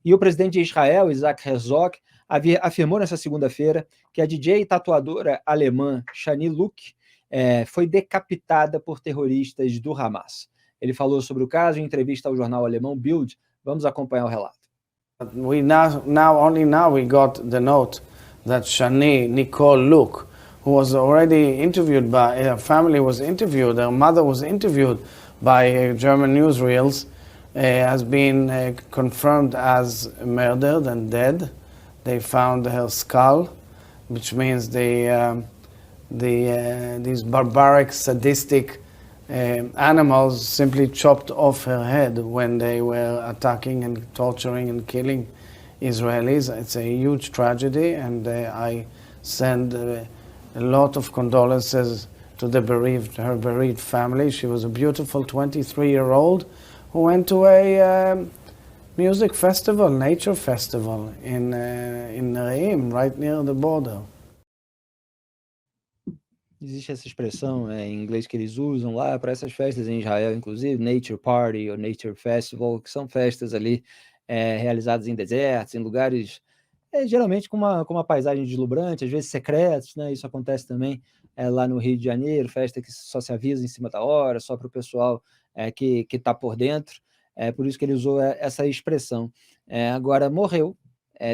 E o presidente de Israel, Isaac Herzog, afirmou nessa segunda-feira que a DJ e tatuadora alemã Shani Luke foi decapitada por terroristas do Hamas. Ele falou sobre o caso em entrevista ao jornal alemão Bild. Vamos acompanhar o relato. Only now we got the note that Shani Nicole Luke, who was already interviewed by, her family was interviewed, her mother was interviewed by German newsreels, has been confirmed as murdered and dead. They found her skull, which means these barbaric, sadistic animals simply chopped off her head when they were attacking and torturing and killing Israelis. It's a huge tragedy, and I send a lot of condolences to her bereaved family. She was a beautiful 23-year-old who went to a music festival, nature festival in Reim, right near the border. Existe essa expressão em inglês que eles usam lá para essas festas em Israel, inclusive Nature Party ou Nature Festival, que são festas ali realizadas em desertos, em lugares geralmente com uma paisagem deslumbrante, às vezes secretos, né? Isso acontece também lá no Rio de Janeiro, festa que só se avisa em cima da hora, só para o pessoal que está por dentro. Por isso que ele usou essa expressão. Agora, morreu,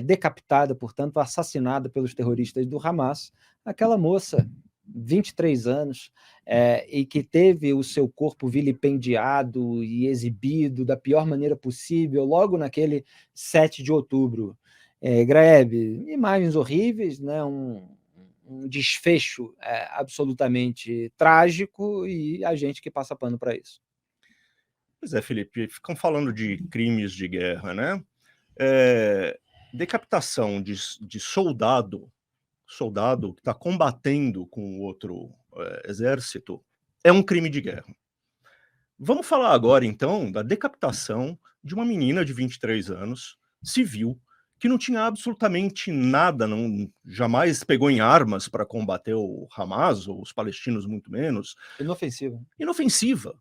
decapitada, portanto, assassinada pelos terroristas do Hamas, aquela moça, 23 anos, e que teve o seu corpo vilipendiado e exibido da pior maneira possível, logo naquele 7 de outubro. Graeb, imagens horríveis, né? um desfecho absolutamente trágico, e a gente que passa pano para isso. Pois é, Felipe, ficam falando de crimes de guerra, né? Decapitação de soldado que está combatendo com o outro exército é um crime de guerra. Vamos falar agora, então, da decapitação de uma menina de 23 anos, civil, que não tinha absolutamente nada, jamais pegou em armas para combater o Hamas, ou os palestinos muito menos. Inofensiva.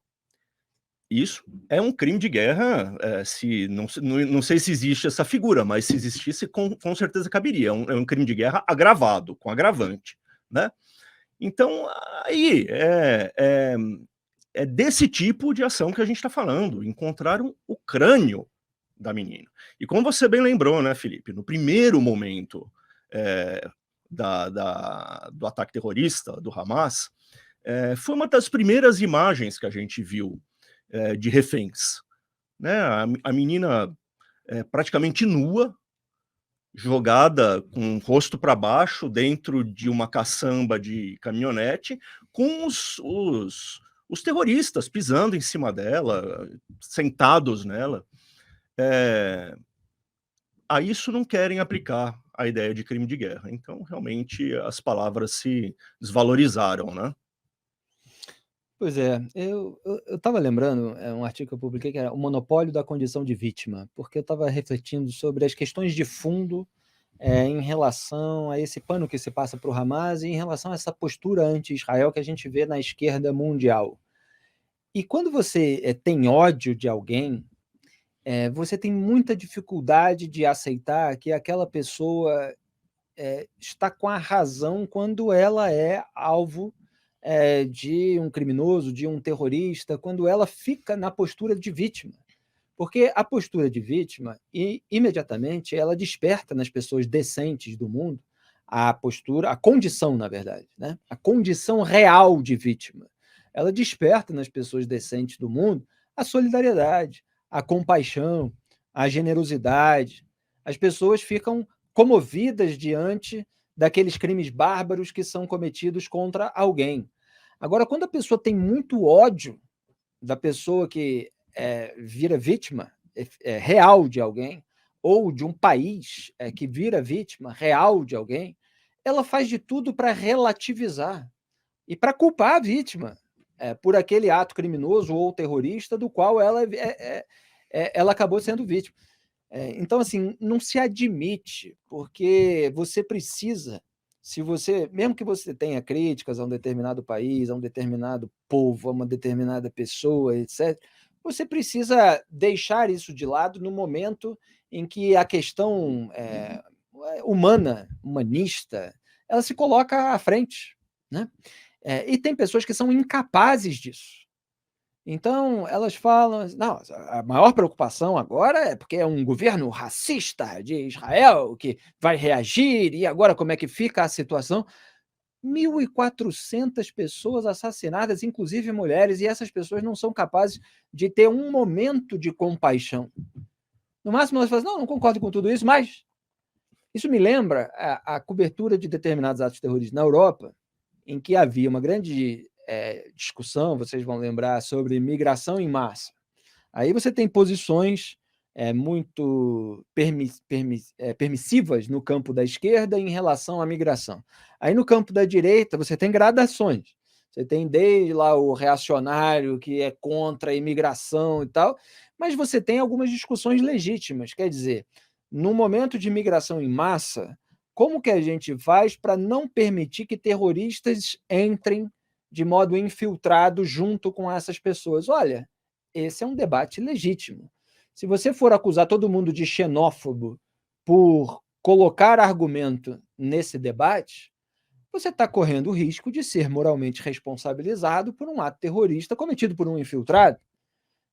Isso é um crime de guerra, não sei se existe essa figura, mas se existisse, com certeza caberia. É um crime de guerra agravado, com agravante, né? Então, aí, é desse tipo de ação que a gente está falando. Encontraram o crânio da menina. E como você bem lembrou, né, Felipe, no primeiro momento do ataque terrorista do Hamas, foi uma das primeiras imagens que a gente viu de reféns, né? A menina praticamente nua, jogada com o rosto para baixo dentro de uma caçamba de caminhonete, com os terroristas pisando em cima dela, sentados nela. A isso não querem aplicar a ideia de crime de guerra. Então, realmente, as palavras se desvalorizaram, né? Pois é, eu estava lembrando um artigo que eu publiquei que era o monopólio da condição de vítima, porque eu estava refletindo sobre as questões de fundo em relação a esse pano que se passa para o Hamas e em relação a essa postura anti-Israel que a gente vê na esquerda mundial. E quando você tem ódio de alguém, você tem muita dificuldade de aceitar que aquela pessoa está com a razão quando ela é alvo de um criminoso, de um terrorista, quando ela fica na postura de vítima. Porque a postura de vítima, imediatamente, ela desperta nas pessoas decentes do mundo a condição, na verdade, né? A condição real de vítima. Ela desperta nas pessoas decentes do mundo a solidariedade, a compaixão, a generosidade. As pessoas ficam comovidas diante daqueles crimes bárbaros que são cometidos contra alguém. Agora, quando a pessoa tem muito ódio da pessoa que vira vítima real de alguém, ou de um país que vira vítima real de alguém, ela faz de tudo para relativizar e para culpar a vítima por aquele ato criminoso ou terrorista do qual ela acabou sendo vítima. Então, assim, não se admite, porque você precisa, mesmo que você tenha críticas a um determinado país, a um determinado povo, a uma determinada pessoa, etc., você precisa deixar isso de lado no momento em que a questão humana, humanista, ela se coloca à frente, né? E tem pessoas que são incapazes disso. Então, elas falam, não, a maior preocupação agora é porque é um governo racista de Israel que vai reagir, e agora como é que fica a situação? 1.400 pessoas assassinadas, inclusive mulheres, e essas pessoas não são capazes de ter um momento de compaixão. No máximo, elas falam, não concordo com tudo isso, mas isso me lembra a cobertura de determinados atos terroristas na Europa, em que havia uma grande discussão, vocês vão lembrar, sobre migração em massa. Aí você tem posições muito permissivas no campo da esquerda em relação à migração. Aí no campo da direita você tem gradações. Você tem desde lá o reacionário que é contra a imigração e tal, mas você tem algumas discussões legítimas. Quer dizer, no momento de migração em massa, como que a gente faz para não permitir que terroristas entrem de modo infiltrado junto com essas pessoas? Olha, esse é um debate legítimo. Se você for acusar todo mundo de xenófobo por colocar argumento nesse debate, você está correndo o risco de ser moralmente responsabilizado por um ato terrorista cometido por um infiltrado.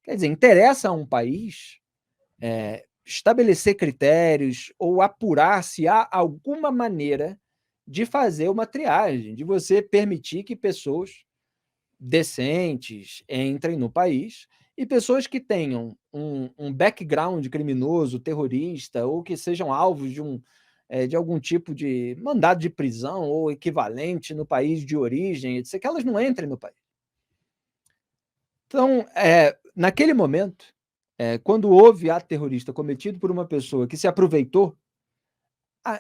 Quer dizer, interessa a um país estabelecer critérios ou apurar se há alguma maneira de fazer uma triagem, de você permitir que pessoas decentes entrem no país e pessoas que tenham um background criminoso, terrorista, ou que sejam alvos de algum tipo de mandado de prisão ou equivalente no país de origem, etc., que elas não entrem no país. Então, naquele momento, quando houve ato terrorista cometido por uma pessoa que se aproveitou,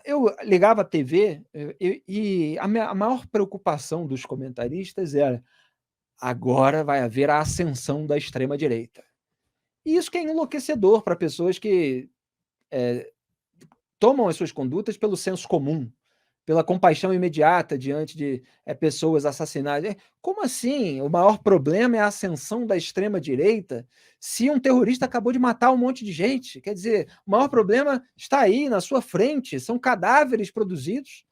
eu ligava a TV e a maior preocupação dos comentaristas era: agora vai haver a ascensão da extrema-direita. E isso que é enlouquecedor para pessoas que tomam as suas condutas pelo senso comum, pela compaixão imediata diante de pessoas assassinadas. Como assim? O maior problema é a ascensão da extrema-direita se um terrorista acabou de matar um monte de gente? Quer dizer, o maior problema está aí, na sua frente, são cadáveres produzidos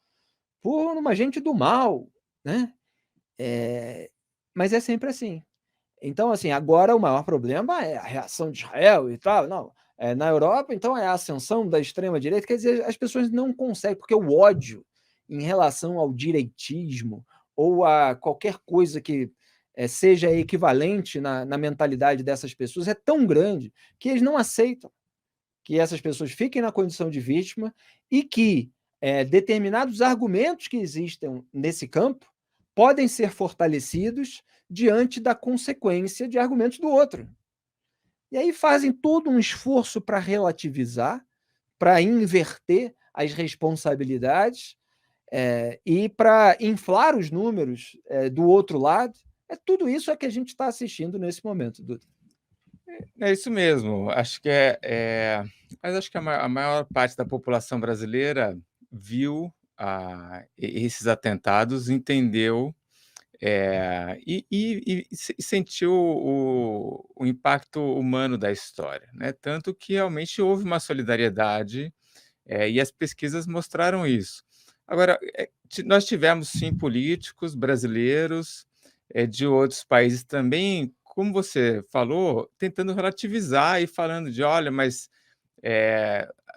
por uma gente do mal, né? Mas é sempre assim. Então, assim, agora o maior problema é a reação de Israel e tal. Não, na Europa, então, é a ascensão da extrema-direita. Quer dizer, as pessoas não conseguem, porque o ódio em relação ao direitismo ou a qualquer coisa que seja equivalente na mentalidade dessas pessoas é tão grande que eles não aceitam que essas pessoas fiquem na condição de vítima e que determinados argumentos que existem nesse campo podem ser fortalecidos diante da consequência de argumentos do outro. E aí fazem todo um esforço para relativizar, para inverter as responsabilidades e para inflar os números do outro lado. Tudo isso é que a gente está assistindo nesse momento, Duda. É isso mesmo. Acho que mas acho que a maior parte da população brasileira viu esses atentados, entendeu e sentiu o impacto humano da história, né? Tanto que realmente houve uma solidariedade e as pesquisas mostraram isso. Agora, nós tivemos sim políticos brasileiros de outros países também, como você falou, tentando relativizar e falando de, olha, mas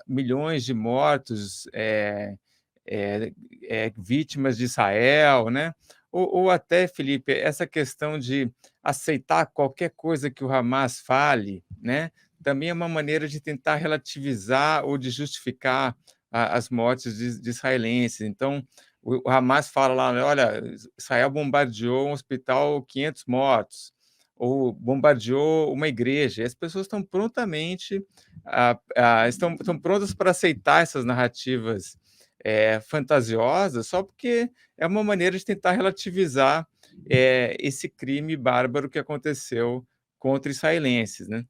milhões de mortos, vítimas de Israel, né? Ou até, Felipe, essa questão de aceitar qualquer coisa que o Hamas fale, né? Também é uma maneira de tentar relativizar ou de justificar as mortes de israelenses. Então, o Hamas fala lá, olha, Israel bombardeou um hospital, 500 mortos, ou bombardeou uma igreja. E as pessoas estão prontamente estão prontas para aceitar essas narrativas fantasiosas, só porque é uma maneira de tentar relativizar esse crime bárbaro que aconteceu contra israelenses, né?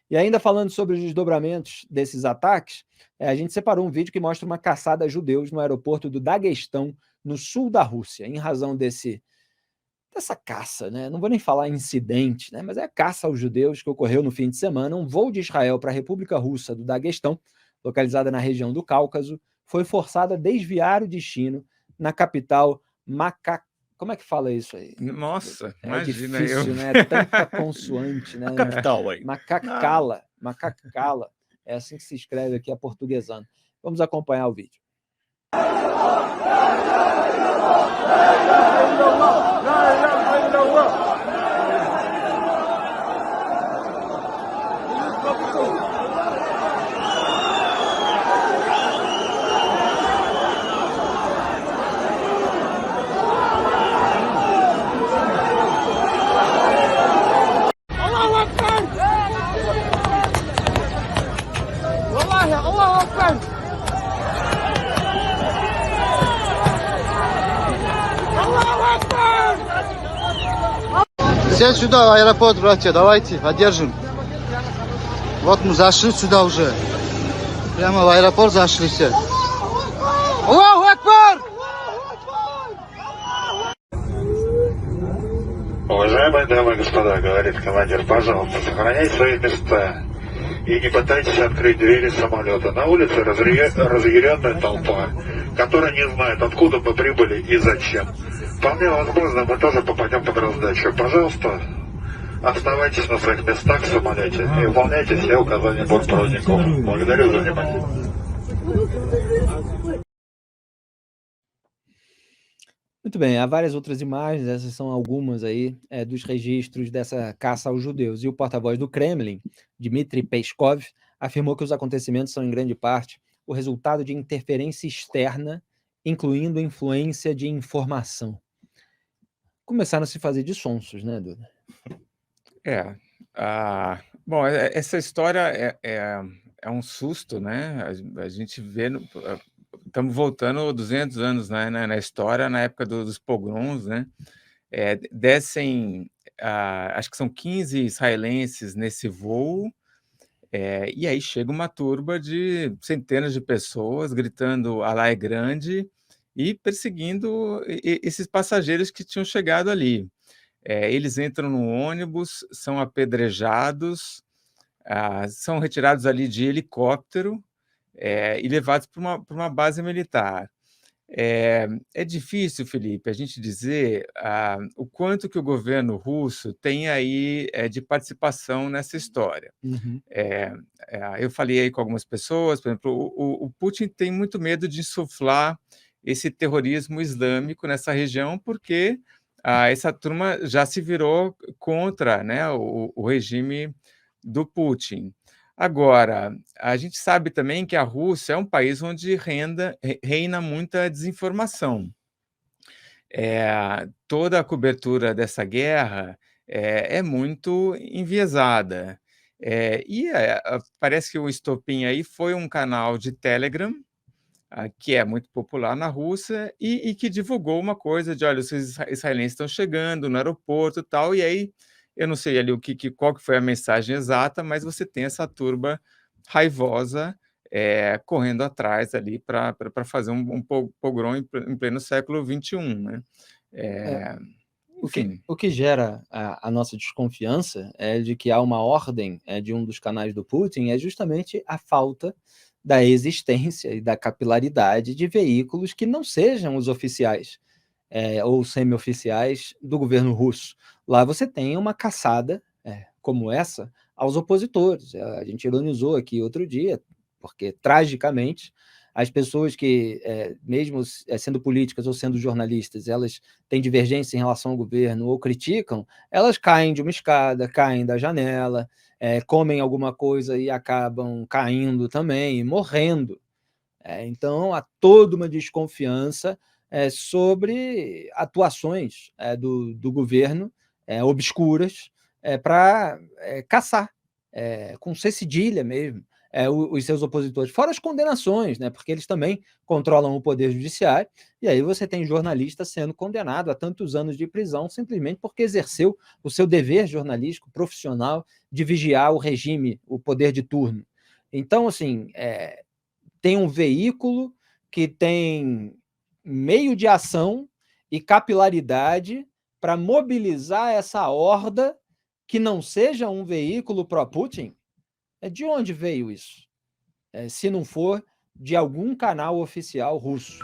E ainda falando sobre os desdobramentos desses ataques, a gente separou um vídeo que mostra uma caçada a judeus no aeroporto do Daguestão, no sul da Rússia, em razão desse dessa caça, né? Não vou nem falar incidente, né? Mas é a caça aos judeus que ocorreu no fim de semana. Um voo de Israel para a República Russa do Daguestão, localizada na região do Cáucaso, foi forçado a desviar o destino na capital Como é que fala isso aí? Nossa, É imagina difícil, eu. né? É tanta consoante, né? A capital aí. Macacala. É assim que se escreve aqui, aportuguesando. Vamos acompanhar o vídeo. Все сюда, в аэропорт, братья, давайте, поддержим. Вот мы зашли сюда уже. Прямо в аэропорт зашли все. Аллаху Акбар! Уважаемые дамы и господа, говорит командир, пожалуйста, сохраняйте свои места и не пытайтесь открыть двери самолета. На улице разъяренная толпа, которая не знает, откуда мы прибыли и зачем. Вполне возможно, мы тоже попадем под раздачу. Пожалуйста, оставайтесь на своих местах в самолете и выполняйте все указания бортпроводников. Благодарю за внимание. Muito bem, há várias outras imagens, essas são algumas aí dos registros dessa caça aos judeus. E o porta-voz do Kremlin, Dmitry Peskov, afirmou que os acontecimentos são, em grande parte, o resultado de interferência externa, incluindo influência de informação. Começaram a se fazer de sonsos, né, Duda? Bom, essa história é um susto, né? A gente vê... Estamos voltando 200 anos, né, na história, na época dos pogroms, né? Descem, acho que são 15 israelenses nesse voo, e aí chega uma turba de centenas de pessoas gritando "Alá é grande" e perseguindo esses passageiros que tinham chegado ali. Eles entram no ônibus, são apedrejados, são retirados ali de helicóptero, e levados para uma base militar. É difícil, Felipe, a gente dizer o quanto que o governo russo tem aí de participação nessa história. Uhum. Eu falei aí com algumas pessoas, por exemplo, o Putin tem muito medo de insuflar esse terrorismo islâmico nessa região, porque essa turma já se virou contra, né, o regime do Putin. Agora, a gente sabe também que a Rússia é um país onde reina muita desinformação. Toda a cobertura dessa guerra é muito enviesada. Parece que o estopim aí foi um canal de Telegram, que é muito popular na Rússia, e que divulgou uma coisa de, olha, os israelenses estão chegando no aeroporto e tal, e aí eu não sei ali qual que foi a mensagem exata, mas você tem essa turba raivosa correndo atrás ali para fazer um pogrom em pleno século XXI, né? Enfim. O que gera a nossa desconfiança é de que há uma ordem de um dos canais do Putin, é justamente a falta da existência e da capilaridade de veículos que não sejam os oficiais ou semi-oficiais do governo russo. Lá você tem uma caçada como essa aos opositores. A gente ironizou aqui outro dia, porque, tragicamente, as pessoas que, mesmo sendo políticas ou sendo jornalistas, elas têm divergência em relação ao governo ou criticam, elas caem de uma escada, caem da janela, comem alguma coisa e acabam caindo também e morrendo. Então, há toda uma desconfiança sobre atuações do governo obscuras para caçar, com C cedilha mesmo, os seus opositores, fora as condenações, né, porque eles também controlam o poder judiciário, e aí você tem jornalista sendo condenado a tantos anos de prisão simplesmente porque exerceu o seu dever jornalístico profissional de vigiar o regime, o poder de turno. Então, assim, tem um veículo que tem meio de ação e capilaridade para mobilizar essa horda que não seja um veículo pró-Putin? De onde veio isso? Se não for de algum canal oficial russo.